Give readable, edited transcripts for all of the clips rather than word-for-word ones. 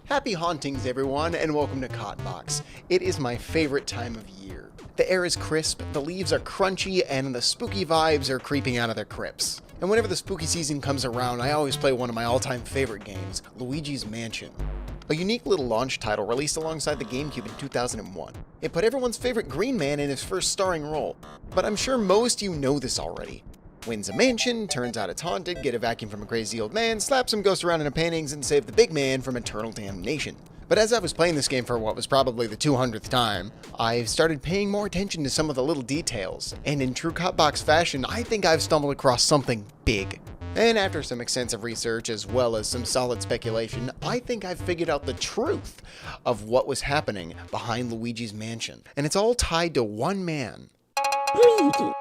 Happy hauntings, everyone, and welcome to Cotbox. It is my favorite time of year. The air is crisp, the leaves are crunchy, and the spooky vibes are creeping out of their crypts. And whenever the spooky season comes around, I always play one of my all-time favorite games, Luigi's Mansion. A unique little launch title released alongside the Gamecube in 2001. It put everyone's favorite Green Man in his first starring role. But I'm sure most of you know this already. Wins a mansion, turns out it's haunted, get a vacuum from a crazy old man, slap some ghosts around in a paintings, and save the big man from eternal damnation. But as I was playing this game for what was probably the 200th time, I started paying more attention to some of the little details, and in true Cotbox fashion, I think I've stumbled across something big. And after some extensive research as well as some solid speculation, I think I've figured out the truth of what was happening behind Luigi's Mansion. And it's all tied to one man. Luigi.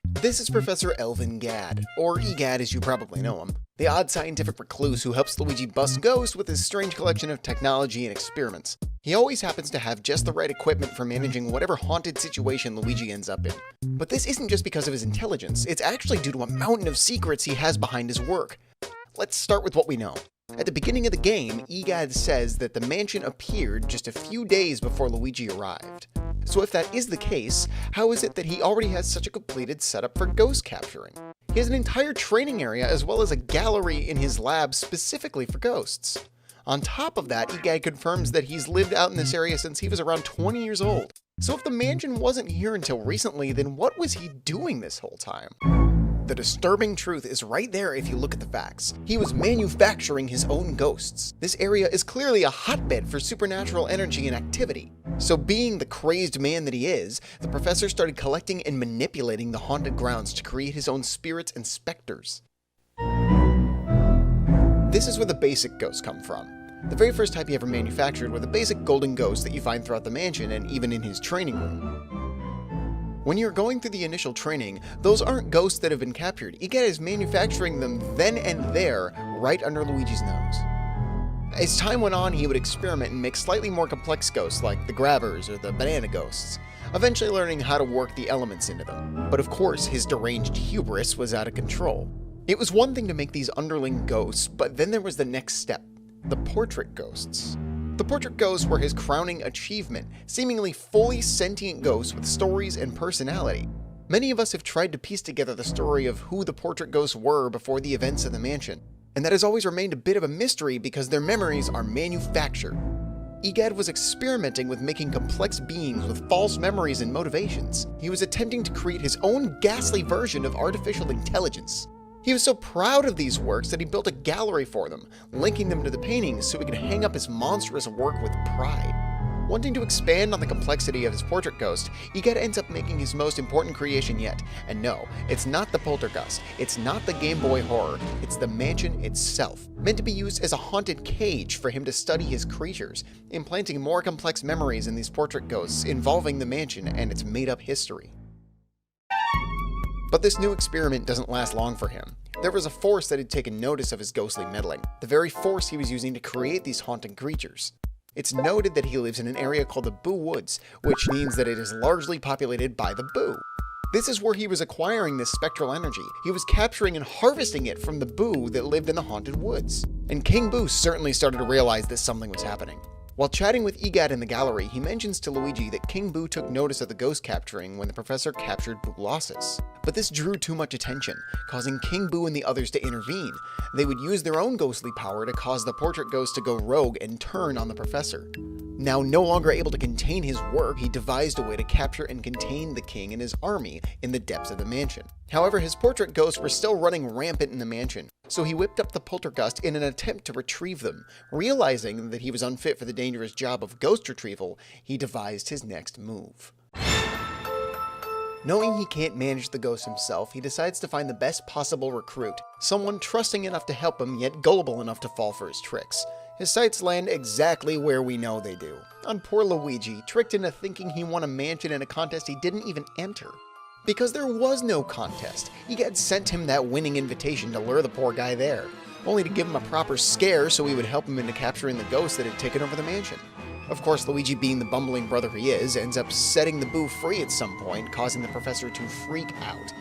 This is Professor Elvin Gadd, or Gadd as you probably know him, the odd scientific recluse who helps Luigi bust ghosts with his strange collection of technology and experiments. He always happens to have just the right equipment for managing whatever haunted situation Luigi ends up in. But this isn't just because of his intelligence, it's actually due to a mountain of secrets he has behind his work. Let's start with what we know. At the beginning of the game, Gadd says that the mansion appeared just a few days before Luigi arrived. So if that is the case, how is it that he already has such a completed setup for ghost capturing? He has an entire training area as well as a gallery in his lab specifically for ghosts. On top of that, Gadd confirms that he's lived out in this area since he was around 20 years old. So if the mansion wasn't here until recently, then what was he doing this whole time? The disturbing truth is right there if you look at the facts. He was manufacturing his own ghosts. This area is clearly a hotbed for supernatural energy and activity. So being the crazed man that he is, the professor started collecting and manipulating the haunted grounds to create his own spirits and specters. This is where the basic ghosts come from. The very first type he ever manufactured were the basic golden ghosts that you find throughout the mansion and even in his training room. When you're going through the initial training, those aren't ghosts that have been captured. Gadd is manufacturing them then and there, right under Luigi's nose. As time went on, he would experiment and make slightly more complex ghosts like the grabbers or the banana ghosts, eventually learning how to work the elements into them. But of course, his deranged hubris was out of control. It was one thing to make these underling ghosts, but then there was the next step, the portrait ghosts. The portrait ghosts were his crowning achievement, seemingly fully sentient ghosts with stories and personality. Many of us have tried to piece together the story of who the portrait ghosts were before the events of the mansion, and that has always remained a bit of a mystery because their memories are manufactured. Gadd was experimenting with making complex beings with false memories and motivations. He was attempting to create his own ghastly version of artificial intelligence. He was so proud of these works that he built a gallery for them, linking them to the paintings so he could hang up his monstrous work with pride. Wanting to expand on the complexity of his portrait ghost, Gadd ends up making his most important creation yet. And no, it's not the poltergeist, it's not the Game Boy horror, it's the mansion itself, meant to be used as a haunted cage for him to study his creatures, implanting more complex memories in these portrait ghosts involving the mansion and its made-up history. But this new experiment doesn't last long for him. There was a force that had taken notice of his ghostly meddling, the very force he was using to create these haunted creatures. It's noted that he lives in an area called the Boo Woods, which means that it is largely populated by the Boo. This is where he was acquiring this spectral energy. He was capturing and harvesting it from the Boo that lived in the haunted woods. And King Boo certainly started to realize that something was happening. While chatting with Gadd in the gallery, he mentions to Luigi that King Boo took notice of the ghost capturing when the professor captured Boo-losses. But this drew too much attention, causing King Boo and the others to intervene. They would use their own ghostly power to cause the portrait ghost to go rogue and turn on the professor. Now no longer able to contain his work, he devised a way to capture and contain the king and his army in the depths of the mansion. However, his portrait ghosts were still running rampant in the mansion, so he whipped up the poltergeist in an attempt to retrieve them. Realizing that he was unfit for the dangerous job of ghost retrieval, he devised his next move. Knowing he can't manage the ghost himself, he decides to find the best possible recruit, someone trusting enough to help him yet gullible enough to fall for his tricks. His sights land exactly where we know they do, on poor Luigi, tricked into thinking he won a mansion in a contest he didn't even enter. Because there was no contest, Gadd sent him that winning invitation to lure the poor guy there, only to give him a proper scare so he would help him into capturing the ghost that had taken over the mansion. Of course, Luigi, being the bumbling brother he is, ends up setting the Boo free at some point, causing the professor to freak out.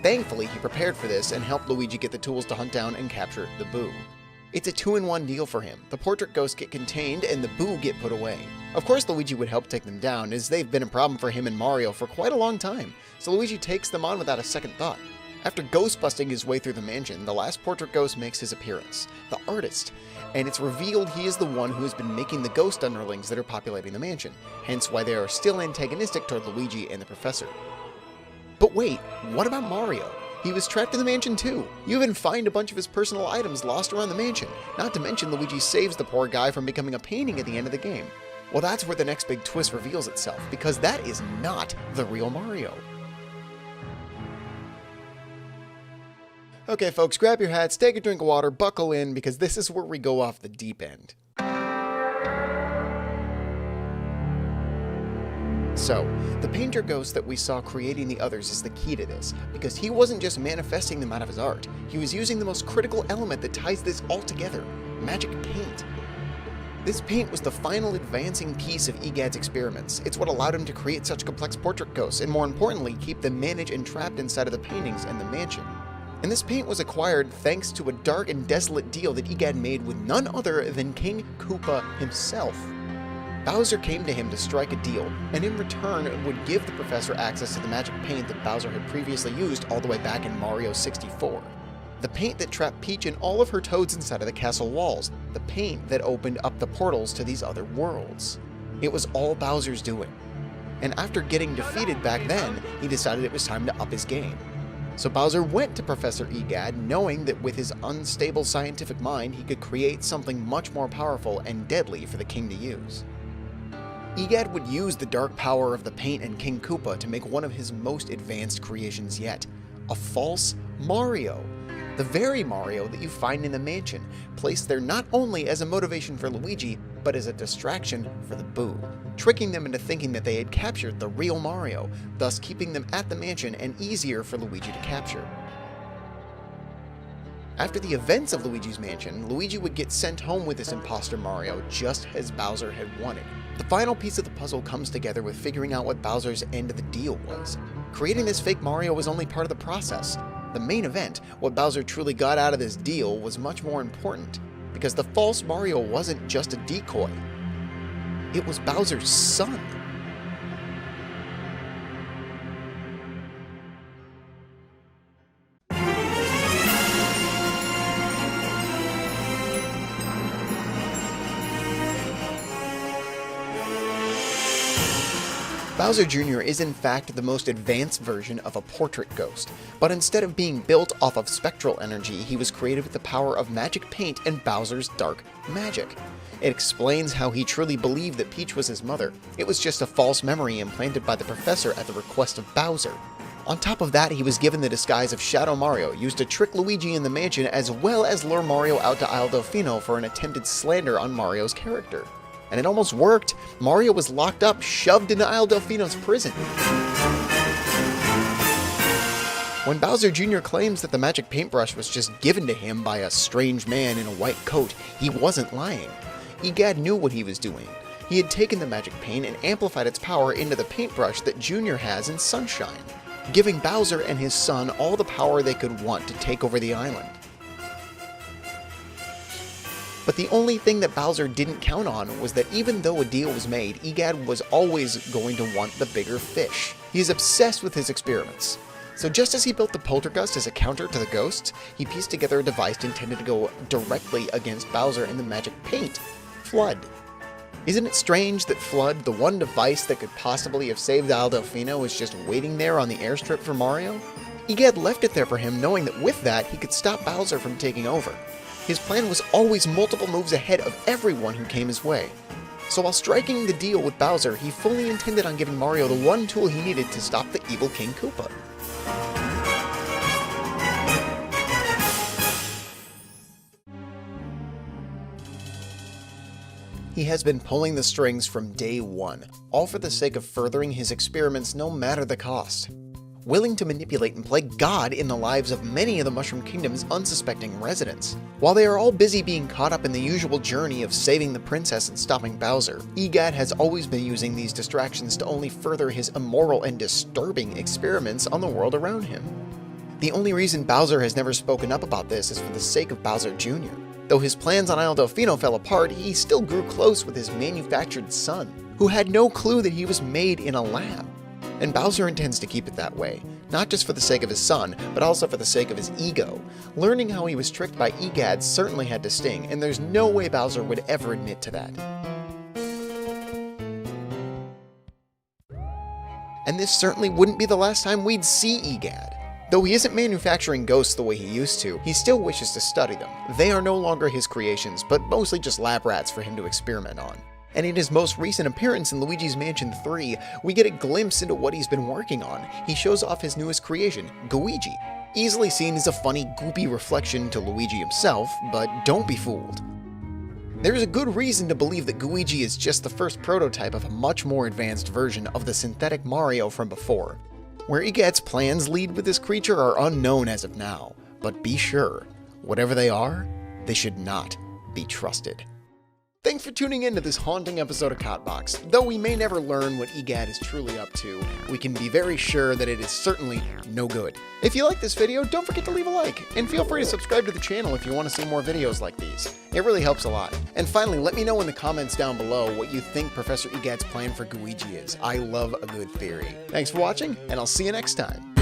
Thankfully, he prepared for this and helped Luigi get the tools to hunt down and capture the Boo. It's a 2-in-1 deal for him. The portrait ghosts get contained and the Boo get put away. Of course Luigi would help take them down, as they've been a problem for him and Mario for quite a long time, so Luigi takes them on without a second thought. After ghost busting his way through the mansion, the last portrait ghost makes his appearance, the artist, and it's revealed he is the one who has been making the ghost underlings that are populating the mansion, hence why they are still antagonistic toward Luigi and the professor. But wait, what about Mario? He was trapped in the mansion too. You even find a bunch of his personal items lost around the mansion, not to mention Luigi saves the poor guy from becoming a painting at the end of the game. Well, that's where the next big twist reveals itself, because that is not the real Mario. Okay folks, grab your hats, take a drink of water, buckle in, because this is where we go off the deep end. So, the painter ghost that we saw creating the others is the key to this, because he wasn't just manifesting them out of his art, he was using the most critical element that ties this all together, magic paint. This paint was the final advancing piece of Gadd's experiments. It's what allowed him to create such complex portrait ghosts, and more importantly, keep them managed and trapped inside of the paintings and the mansion. And this paint was acquired thanks to a dark and desolate deal that Gadd made with none other than King Koopa himself. Bowser came to him to strike a deal, and in return would give the professor access to the magic paint that Bowser had previously used all the way back in Mario 64. The paint that trapped Peach and all of her toads inside of the castle walls, the paint that opened up the portals to these other worlds. It was all Bowser's doing. And after getting defeated back then, he decided it was time to up his game. So Bowser went to Professor Gadd, knowing that with his unstable scientific mind, he could create something much more powerful and deadly for the king to use. Gadd would use the dark power of the paint and King Koopa to make one of his most advanced creations yet, a false Mario. The very Mario that you find in the mansion, placed there not only as a motivation for Luigi, but as a distraction for the Boo, tricking them into thinking that they had captured the real Mario, thus keeping them at the mansion and easier for Luigi to capture. After the events of Luigi's mansion, Luigi would get sent home with this imposter Mario, just as Bowser had wanted. The final piece of the puzzle comes together with figuring out what Bowser's end of the deal was. Creating this fake Mario was only part of the process. The main event, what Bowser truly got out of this deal, was much more important, because the false Mario wasn't just a decoy. It was Bowser's son. Bowser Jr. is in fact the most advanced version of a portrait ghost, but instead of being built off of spectral energy, he was created with the power of magic paint and Bowser's dark magic. It explains how he truly believed that Peach was his mother. It was just a false memory implanted by the professor at the request of Bowser. On top of that, he was given the disguise of Shadow Mario, used to trick Luigi in the mansion as well as lure Mario out to Isle Delfino for an attempted slander on Mario's character. And it almost worked. Mario was locked up, shoved into Isle Delfino's prison. When Bowser Jr. claims that the magic paintbrush was just given to him by a strange man in a white coat, he wasn't lying. Gadd knew what he was doing. He had taken the magic paint and amplified its power into the paintbrush that Jr. has in Sunshine, giving Bowser and his son all the power they could want to take over the island. But the only thing that Bowser didn't count on was that even though a deal was made, Gadd was always going to want the bigger fish. He is obsessed with his experiments. So just as he built the poltergust as a counter to the ghosts, he pieced together a device intended to go directly against Bowser and the magic paint, Flood. Isn't it strange that Flood, the one device that could possibly have saved Isle Delfino, was just waiting there on the airstrip for Mario? Gadd left it there for him, knowing that with that, he could stop Bowser from taking over. His plan was always multiple moves ahead of everyone who came his way. So while striking the deal with Bowser, he fully intended on giving Mario the one tool he needed to stop the evil King Koopa. He has been pulling the strings from day one, all for the sake of furthering his experiments no matter the cost. Willing to manipulate and play God in the lives of many of the Mushroom Kingdom's unsuspecting residents. While they are all busy being caught up in the usual journey of saving the princess and stopping Bowser, Gadd has always been using these distractions to only further his immoral and disturbing experiments on the world around him. The only reason Bowser has never spoken up about this is for the sake of Bowser Jr. Though his plans on Isle Delfino fell apart, he still grew close with his manufactured son, who had no clue that he was made in a lab. And Bowser intends to keep it that way, not just for the sake of his son, but also for the sake of his ego. Learning how he was tricked by Gadd certainly had to sting, and there's no way Bowser would ever admit to that. And this certainly wouldn't be the last time we'd see Gadd. Though he isn't manufacturing ghosts the way he used to, he still wishes to study them. They are no longer his creations, but mostly just lab rats for him to experiment on. And in his most recent appearance in Luigi's Mansion 3, we get a glimpse into what he's been working on. He shows off his newest creation, Luigi. Easily seen as a funny, goopy reflection to Luigi himself, but don't be fooled. There is a good reason to believe that Luigi is just the first prototype of a much more advanced version of the synthetic Mario from before. Where Gadd's plans lead with this creature are unknown as of now, but be sure, whatever they are, they should not be trusted. Thanks for tuning in to this haunting episode of Cotbox. Though we may never learn what Gadd is truly up to, we can be very sure that it is certainly no good. If you like this video, don't forget to leave a like, and feel free to subscribe to the channel if you want to see more videos like these. It really helps a lot. And finally, let me know in the comments down below what you think Professor Gadd's plan for Luigi is. I love a good theory. Thanks for watching, and I'll see you next time.